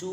2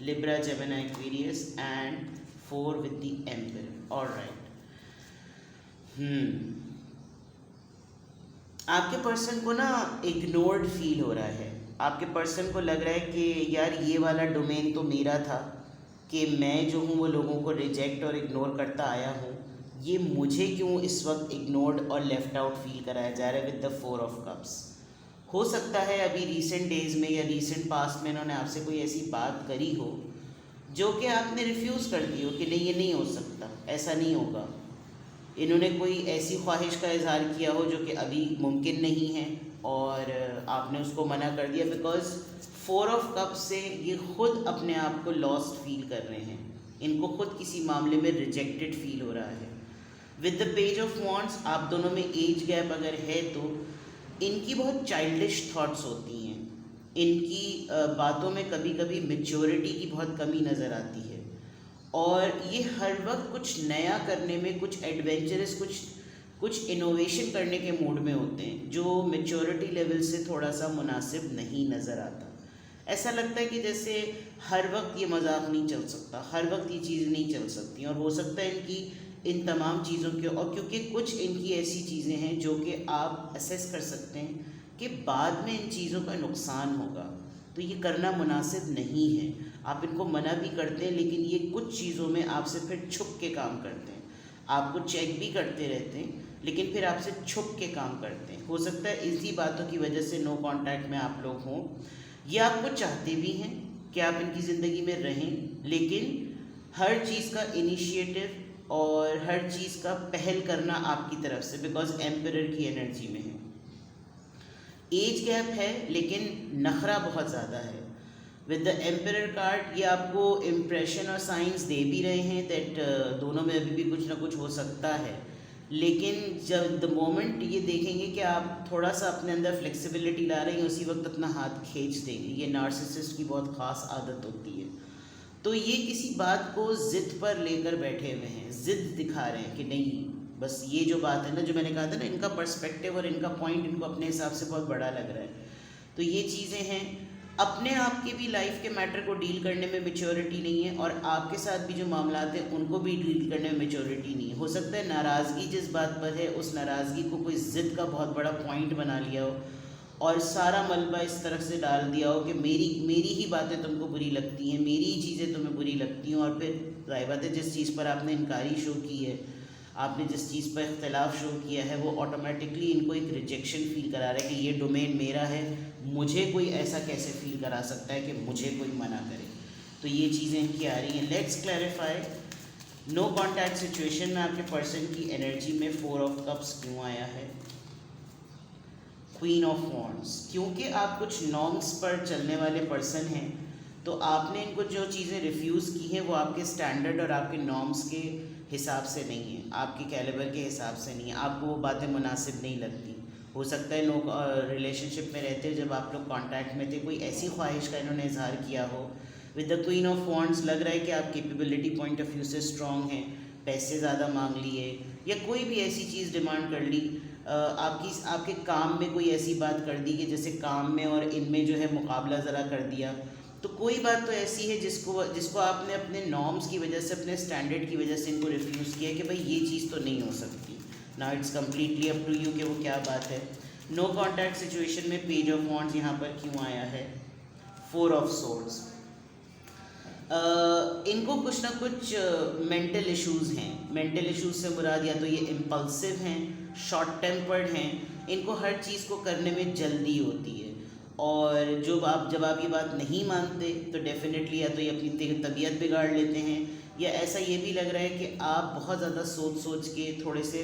Libra, Gemini, Aquarius, and 4 with the Emperor. All right. آپ کے person کو نا اگنورڈ فیل ہو رہا ہے. آپ کے پرسن کو لگ رہا ہے کہ یار یہ والا ڈومین تو میرا تھا، کہ میں جو ہوں وہ لوگوں کو ریجیکٹ اور اگنور کرتا آیا ہوں، یہ مجھے کیوں اس وقت اگنورڈ اور لیفٹ آؤٹ فیل کرایا جا رہا ہے ود دا 4 آف کپس. ہو سکتا ہے ابھی ریسنٹ ڈیز میں یا ریسنٹ پاسٹ میں انہوں نے آپ سے کوئی ایسی بات کری ہو جو کہ آپ نے ریفیوز کر دی ہو کہ نہیں یہ نہیں ہو سکتا، ایسا نہیں ہوگا. انہوں نے کوئی ایسی خواہش کا اظہار کیا ہو جو کہ ابھی ممکن نہیں ہے اور آپ نے اس کو منع کر دیا، بیکاز 4 آف کپ سے یہ خود اپنے آپ کو لاسٹ فیل کر رہے ہیں، ان کو خود کسی معاملے میں ریجیکٹڈ فیل ہو رہا ہے. ود دا پیج آف وانڈس آپ دونوں میں ایج گیپ اگر ہے تو ان کی بہت چائلڈش تھاٹس ہوتی ہیں، ان کی باتوں میں کبھی کبھی میچورٹی کی بہت کمی نظر آتی ہے، اور یہ ہر وقت کچھ نیا کرنے میں، کچھ ایڈونچرس، کچھ انوویشن کرنے کے موڈ میں ہوتے ہیں جو میچورٹی لیول سے تھوڑا سا مناسب نہیں نظر آتا. ایسا لگتا ہے کہ جیسے ہر وقت یہ مذاق نہیں چل سکتا، ہر وقت یہ چیز نہیں چل سکتی، اور ہو سکتا ہے ان کی ان تمام چیزوں کے، اور کیونکہ کچھ ان کی ایسی چیزیں ہیں جو کہ آپ اسیس کر سکتے ہیں کہ بعد میں ان چیزوں کا نقصان ہوگا، تو یہ کرنا مناسب نہیں ہے. آپ ان کو منع بھی کرتے ہیں لیکن یہ کچھ چیزوں میں آپ سے پھر چھپ کے کام کرتے ہیں، آپ کو چیک بھی کرتے رہتے ہیں لیکن پھر آپ سے چھپ کے کام کرتے ہیں. ہو سکتا ہے اسی باتوں کی وجہ سے نو کانٹیکٹ میں آپ لوگ ہوں، یہ آپ کو چاہتے بھی ہیں کہ آپ ان کی زندگی میں رہیں، لیکن ہر چیز کا انیشیٹو اور ہر چیز کا پہل کرنا آپ کی طرف سے، بیکاز ایمپرر کی انرجی میں ہے. ایج گیپ ہے لیکن نخرہ بہت زیادہ ہے. ود دا ایمپرر کارڈ یہ آپ کو امپریشن اور سائنس دے بھی رہے ہیں دیٹ دونوں میں ابھی بھی کچھ نہ کچھ ہو سکتا ہے، لیکن جب دا مومنٹ یہ دیکھیں گے کہ آپ تھوڑا سا اپنے اندر فلیکسیبلٹی لا رہے ہیں، اسی وقت اپنا ہاتھ کھینچ دیں گے. یہ نارسسسٹ کی بہت خاص عادت ہوتی ہے. تو یہ کسی بات کو ضد پر لے کر بیٹھے ہوئے ہیں، ضد دکھا رہے ہیں کہ نہیں بس یہ جو بات ہے نا، جو میں نے کہا تھا نا، ان کا پرسپیکٹیو اور ان کا پوائنٹ ان کو اپنے حساب سے بہت بڑا لگ رہا ہے. تو یہ چیزیں ہیں. اپنے آپ کے بھی لائف کے میٹر کو ڈیل کرنے میں میچورٹی نہیں ہے، اور آپ کے ساتھ بھی جو معاملات ہیں ان کو بھی ڈیل کرنے میں میچورٹی نہیں ہے. ہو سکتا ہے ناراضگی جس بات پر ہے اس ناراضگی کو کوئی ضد کا بہت بڑا پوائنٹ بنا لیا ہو اور سارا ملبہ اس طرف سے ڈال دیا ہو کہ میری ہی باتیں تم کو بری لگتی ہیں، میری ہی چیزیں تمہیں بری لگتی ہیں، اور پھر ظاہر بات ہے جس چیز پر آپ نے انکاری شو کی ہے، آپ نے جس چیز پر اختلاف شو کیا ہے، وہ آٹومیٹکلی ان کو ایک ریجیکشن فیل کرا رہا ہے کہ یہ ڈومین میرا ہے، مجھے کوئی ایسا کیسے فیل کرا سکتا ہے کہ مجھے کوئی منع کرے. تو یہ چیزیں ان کی آ رہی ہیں. Let's clarify know contact situation میں آپ کے پرسن کی انرجی میں 4 آف کپس کیوں آیا ہے. کوئین آف وانڈس، کیونکہ آپ کچھ نارمس پر چلنے والے پرسن ہیں تو آپ نے ان کو جو چیزیں ریفیوز کی ہیں وہ آپ کے اسٹینڈرڈ اور آپ کے نارمس کے حساب سے نہیں ہیں، آپ کے کیلیبر کے حساب سے نہیں ہیں، آپ کو وہ باتیں مناسب نہیں لگتی. ہو سکتا ہے ریلیشن شپ میں رہتے جب آپ لوگ کانٹیکٹ میں تھے کوئی ایسی خواہش کا انہوں نے اظہار کیا ہو. ود دا کوئین آف وانڈس لگ رہا ہے کہ آپ کیپیبلٹی پوائنٹ آف ویو سے اسٹرانگ ہیں، پیسے زیادہ مانگ لیے یا کوئی بھی ایسی چیز ڈیمانڈ کر لی، آپ کے کام میں کوئی ایسی بات کر دی کہ جیسے کام میں اور ان میں جو ہے مقابلہ ذرا کر دیا. تو کوئی بات تو ایسی ہے جس کو آپ نے اپنے نارمس کی وجہ سے، اپنے اسٹینڈرڈ کی وجہ سے ان کو ریفیوز کیا کہ بھائی یہ چیز تو نہیں ہو سکتی. نا it's completely up to you کہ وہ کیا بات ہے. نو کانٹیکٹ سچویشن میں پیج آف وانڈس یہاں پر کیوں آیا ہے. 4 آف سورڈس، ان کو کچھ نہ کچھ مینٹل ایشوز ہیں. مینٹل ایشوز سے مراد یا تو یہ امپلسو ہیں، شارٹ ٹیمپرڈ ہیں، ان کو ہر چیز کو کرنے میں جلدی ہوتی ہے، اور جب آپ یہ بات نہیں مانتے تو ڈیفینیٹلی یا تو یہ اپنی طبیعت بگاڑ لیتے ہیں، یا ایسا یہ بھی لگ رہا ہے کہ آپ بہت زیادہ سوچ کے تھوڑے سے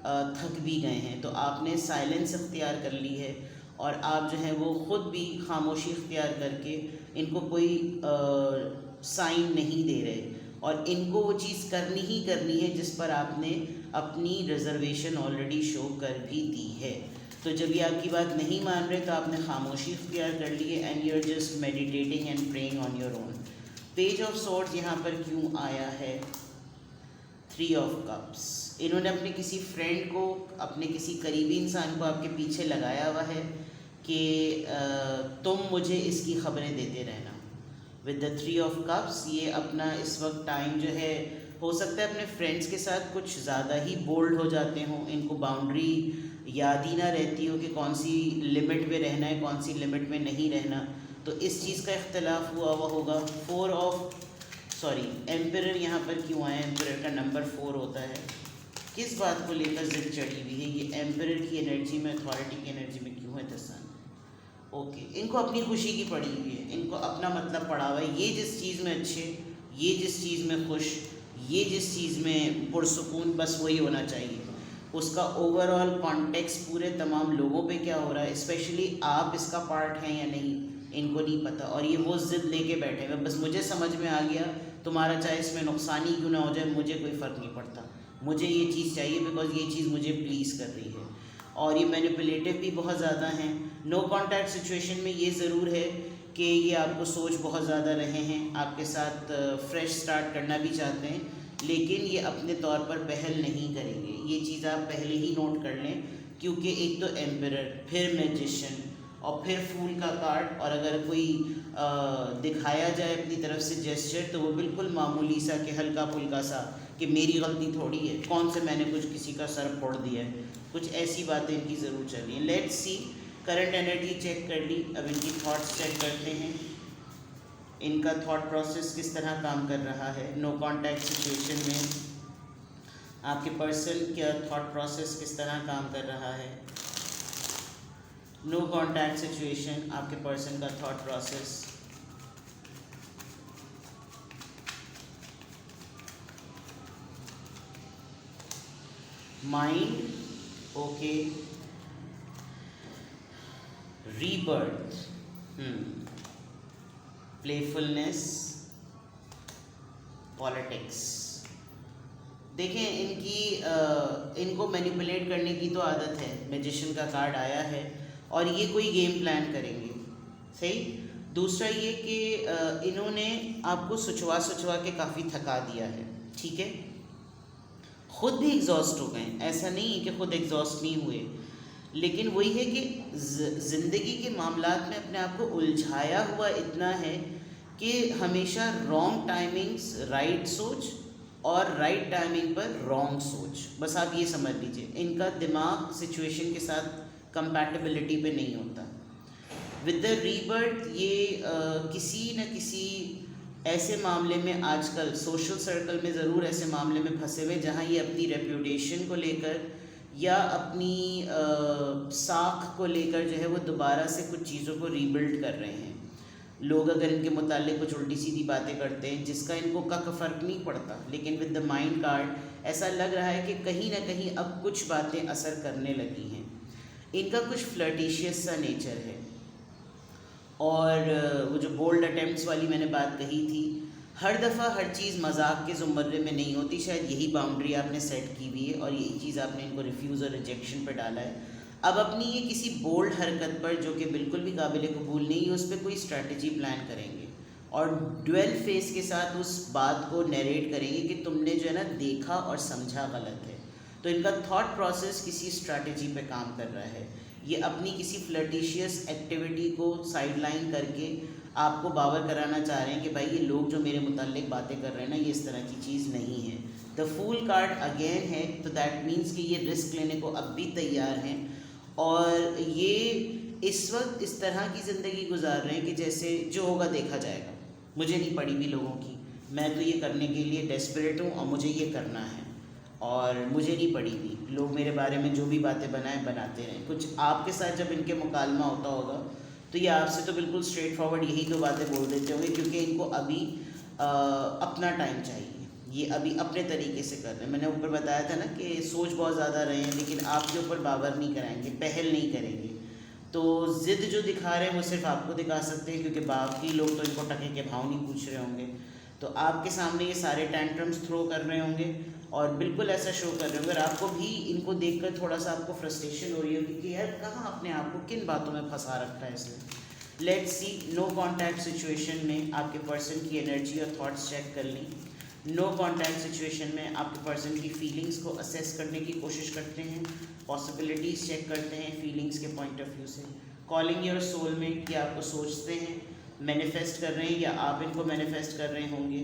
تھک بھی گئے ہیں، تو آپ نے سائلنس اختیار کر لی ہے، اور آپ جو ہیں وہ خود بھی خاموشی اختیار کر کے ان کو کوئی سائن نہیں دے رہے، اور ان کو وہ چیز کرنی ہے جس پر آپ نے اپنی ریزرویشن آلریڈی شو کر بھی دی ہے. تو جب یہ آپ کی بات نہیں مان رہے تو آپ نے خاموشی اختیار کر لی ہے، and you are just meditating and praying on your own. Page of swords یہاں پر کیوں آیا ہے. 3 آف کپس، انہوں نے اپنے کسی فرینڈ کو، اپنے کسی قریبی انسان کو آپ کے پیچھے لگایا ہوا ہے کہ تم مجھے اس کی خبریں دیتے رہنا. ود دا 3 آف کپس یہ اپنا اس وقت ٹائم جو ہے ہو سکتا ہے اپنے فرینڈس کے ساتھ کچھ زیادہ ہی بولڈ ہو جاتے ہوں، ان کو باؤنڈری یاد ہی نہ رہتی ہو کہ کون سی لمٹ میں رہنا ہے، کون سی لمٹ میں نہیں رہنا، تو اس چیز کا اختلاف ہوا ہوگا. ایمپرر یہاں پر کیوں آیا؟ ایمپرر کا نمبر 4 ہوتا ہے. کس بات کو لے کر ضد چڑھی ہوئی ہے؟ یہ ایمپرر کی انرجی میں، اتھارٹی کی انرجی میں کیوں ہے تسان؟ اوکے، ان کو اپنی خوشی کی پڑی ہوئی ہے، ان کو اپنا مطلب پڑا ہوا ہے. یہ جس چیز میں اچھے، یہ جس چیز میں خوش، یہ جس چیز میں پرسکون، بس وہی ہونا چاہیے. اس کا اوور آل کانٹیکس پورے تمام لوگوں پہ کیا ہو رہا ہے، اسپیشلی آپ اس کا پارٹ ہیں یا نہیں، ان کو نہیں پتہ. اور یہ وہ ضد لے کے بیٹھے ہوئے، بس مجھے سمجھ میں آ گیا، تمہارا چاہے اس میں نقصان ہی کیوں نہ ہو جائے، مجھے کوئی فرق نہیں پڑتا، مجھے یہ چیز چاہیے بیکاز یہ چیز مجھے پلیز کر رہی ہے. اور یہ مینیپولیٹو بھی بہت زیادہ ہیں. نو کانٹیکٹ سچویشن میں یہ ضرور ہے کہ یہ آپ کو سوچ بہت زیادہ رہے ہیں، آپ کے ساتھ فریش سٹارٹ کرنا بھی چاہتے ہیں، لیکن یہ اپنے طور پر پہل نہیں کریں گے. یہ چیز آپ پہلے ہی نوٹ کر لیں، کیونکہ ایک تو ایمپرر، پھر میجیشین، اور پھر پھول کا کارڈ. اور اگر کوئی دکھایا جائے اپنی طرف سے جیسچر تو وہ بالکل معمولی سا کہ ہلکا پھلکا سا کہ میری غلطی تھوڑی ہے، کون سے میں نے کچھ کسی کا سر پھوڑ دیا ہے، کچھ ایسی باتیں ان کی ضرور چل رہی ہیں. Let's see, current energy check کر لی، اب ان کی تھاٹس چیک کرتے ہیں، ان کا تھاٹ پروسیس کس طرح کام کر رہا ہے. نو کانٹیکٹ سچویشن میں آپ کے پرسن کا تھاٹ پروسیس کس طرح کام کر رہا ہے. نو کانٹیکٹ سچویشن، آپ کے پرسن کا تھاٹ پروسیس. مائنڈ، اوکے، ری برتھ، پلے فلنس، پالیٹکس. دیکھیں ان کو مینیپولیٹ کرنے کی تو عادت ہے. میجیشین کا کارڈ آیا ہے اور یہ کوئی گیم پلان کریں گے، صحیح. دوسرا یہ کہ انہوں نے آپ کو سچوا کے کافی تھکا دیا ہے، ٹھیک ہے. خود بھی ایگزاسٹ ہو گئے، ایسا نہیں ہے کہ خود ایگزاسٹ نہیں ہوئے، لیکن وہی ہے کہ زندگی کے معاملات میں اپنے آپ کو الجھایا ہوا اتنا ہے کہ ہمیشہ رانگ ٹائمنگس رائٹ سوچ اور رائٹ ٹائمنگ پر رانگ سوچ. بس آپ یہ سمجھ لیجئے، ان کا دماغ سچویشن کے ساتھ کمپیٹیبلٹی پہ نہیں ہوتا. ود دا ری برتھ یہ کسی نہ کسی ایسے معاملے میں آج کل سوشل سرکل میں ضرور ایسے معاملے میں پھنسے ہوئے جہاں یہ اپنی ریپیوٹیشن کو لے کر یا اپنی ساکھ کو لے کر جو ہے وہ دوبارہ سے کچھ چیزوں کو ری بلڈ کر رہے ہیں. لوگ اگر ان کے متعلق کچھ الٹی سیدھی باتیں کرتے ہیں جس کا ان کو فرق نہیں پڑتا، لیکن ود دا مائنڈ کارڈ ایسا لگ رہا ہے کہ کہیں نہ کہیں اب کچھ باتیں اثر کرنے لگی ہیں. ان کا کچھ فلرٹیشیس سا نیچر ہے، اور وہ جو بولڈ اٹیمپٹس والی میں نے بات کہی تھی، ہر دفعہ ہر چیز مذاق کے زمرے میں نہیں ہوتی. شاید یہی باؤنڈری آپ نے سیٹ کی ہوئی ہے اور یہی چیز آپ نے ان کو ریفیوز اور ریجیکشن پہ ڈالا ہے. اب اپنی یہ کسی بولڈ حرکت پر جو کہ بالکل بھی قابل قبول نہیں ہے اس پہ کوئی اسٹریٹجی پلان کریں گے اور ڈویل فیس کے ساتھ اس بات کو نیریٹ کریں گے کہ تم نے جو ہے نا دیکھا اور سمجھا غلط ہے. تو ان کا تھاٹ پروسیس کسی اسٹریٹجی پہ کام کر رہا ہے. یہ اپنی کسی فلرٹیشیس ایکٹیویٹی کو سائڈ لائن کر کے آپ کو باور کرانا چاہ رہے ہیں کہ بھائی یہ لوگ جو میرے متعلق باتیں کر رہے ہیں نا یہ اس طرح کی چیز نہیں ہے. دا فول کارڈ اگین ہے، تو دیٹ مینس کہ یہ رسک لینے کو اب بھی تیار ہیں اور یہ اس وقت اس طرح کی زندگی گزار رہے ہیں کہ جیسے جو ہوگا دیکھا جائے گا. مجھے نہیں پڑی ہوئی لوگوں کی، میں تو یہ کرنے کے لیے ڈیسپریٹ ہوں اور مجھے یہ کرنا ہے، اور مجھے نہیں پڑی ہوئی لوگ میرے بارے میں جو بھی باتیں بنائیں بناتے رہیں. کچھ آپ کے ساتھ جب ان کے مکالمہ ہوتا ہوگا تو یہ آپ سے تو بالکل اسٹریٹ فارورڈ یہی دو باتیں بول دیتے ہوں گے، کیونکہ ان کو ابھی اپنا ٹائم چاہیے. یہ ابھی اپنے طریقے سے کر رہے ہیں. میں نے اوپر بتایا تھا نا کہ سوچ بہت زیادہ رہے ہیں لیکن آپ کے اوپر باور نہیں کرائیں گے، پہل نہیں کریں گے. تو ضد جو دکھا رہے ہیں وہ صرف آپ کو دکھا سکتے ہیں، کیونکہ باقی لوگ تو ان کو ٹکے کے بھاؤ نہیں پوچھ رہے ہوں گے. تو آپ کے سامنے یہ سارے ٹینٹرمس تھرو کر رہے ہوں گے اور بالکل ایسا شو کر رہے ہوں گے. اور آپ کو بھی ان کو دیکھ کر تھوڑا سا آپ کو فرسٹریشن ہو رہی ہوگی کہ یار کہاں اپنے آپ کو کن باتوں میں پھنسا رکھا ہے اس نے. Let's see, know contact situation میں آپ کے پرسن کی انرجی اور تھاٹس چیک کر لیں. نو کانٹیکٹ سچویشن میں آپ کے پرسن کی فیلنگس کو اسیس کرنے کی کوشش کرتے ہیں، پاسبلٹیز چیک کرتے ہیں فیلنگس کے پوائنٹ آف ویو سے. کالنگ یور سول میٹ، کہ آپ کو سوچتے ہیں، مینیفیسٹ کر رہے ہیں یا آپ ان کو مینیفیسٹ کر رہے ہوں گے.